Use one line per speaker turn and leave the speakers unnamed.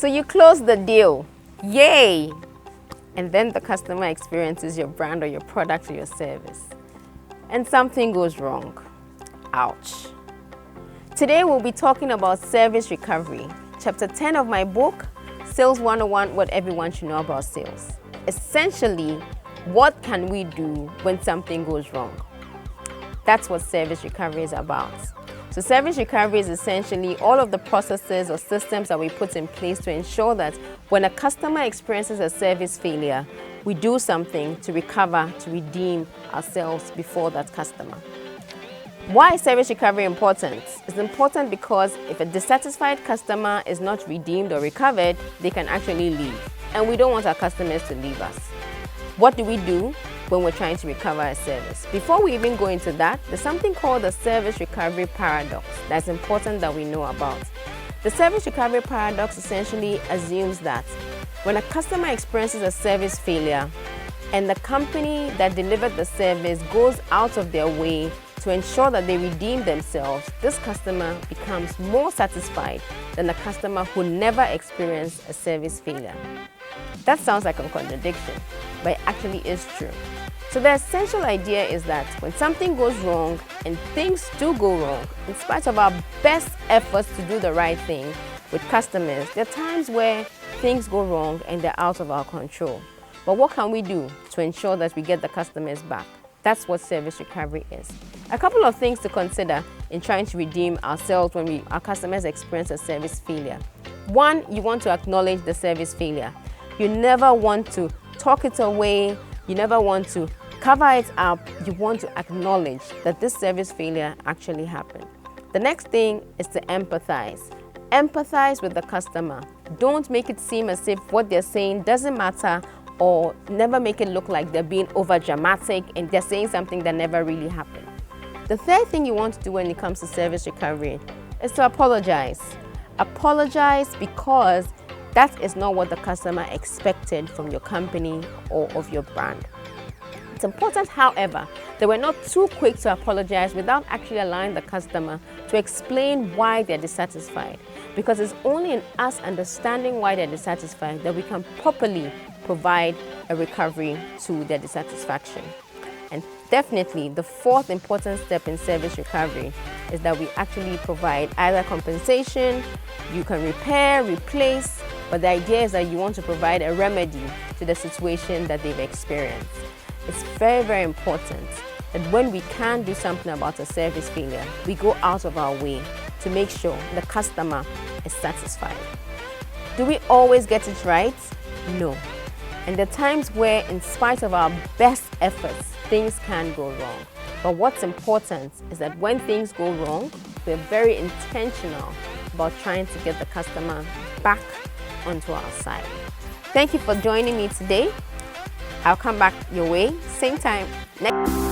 So you close the deal, yay! And then the customer experiences your brand or your product or your service, and something goes wrong. Ouch. Today we'll be talking about service recovery, chapter 10 of my book, Sales 101, What Everyone Should Know About Sales. Essentially, what can we do when something goes wrong? That's what service recovery is about. So service recovery is essentially all of the processes or systems that we put in place to ensure that when a customer experiences a service failure, we do something to recover, to redeem ourselves before that customer. Why is service recovery important? It's important because if a dissatisfied customer is not redeemed or recovered, they can actually leave. And we don't want our customers to leave us. What do we do when we're trying to recover a service? Before we even go into that, there's something called the service recovery paradox that's important that we know about. The service recovery paradox essentially assumes that when a customer experiences a service failure and the company that delivered the service goes out of their way to ensure that they redeem themselves, this customer becomes more satisfied than the customer who never experienced a service failure. That sounds like a contradiction, but it actually is true. So the essential idea is that when something goes wrong, and things do go wrong, in spite of our best efforts to do the right thing with customers, there are times where things go wrong and they're out of our control. But what can we do to ensure that we get the customers back? That's what service recovery is. A couple of things to consider in trying to redeem ourselves when our customers experience a service failure. One, you want to acknowledge the service failure. You never want to talk it away. You never want to cover it up. You want to acknowledge that this service failure actually happened. The next thing is to empathize. Empathize with the customer. Don't make it seem as if what they're saying doesn't matter, or never make it look like they're being over dramatic and they're saying something that never really happened. The third thing you want to do when it comes to service recovery is to apologize. Apologize because that is not what the customer expected from your company or of your brand. It's important, however, that we're not too quick to apologize without actually allowing the customer to explain why they're dissatisfied. Because it's only in us understanding why they're dissatisfied that we can properly provide a recovery to their dissatisfaction. And definitely, the fourth important step in service recovery is that we actually provide either compensation, you can repair, replace, but the idea is that you want to provide a remedy to the situation that they've experienced. It's very, very important that when we can do something about a service failure, we go out of our way to make sure the customer is satisfied. Do we always get it right? No. And there are times where, in spite of our best efforts, things can go wrong. But what's important is that when things go wrong, we're very intentional about trying to get the customer back onto our side. Thank you for joining me today. I'll come back your way, same time next.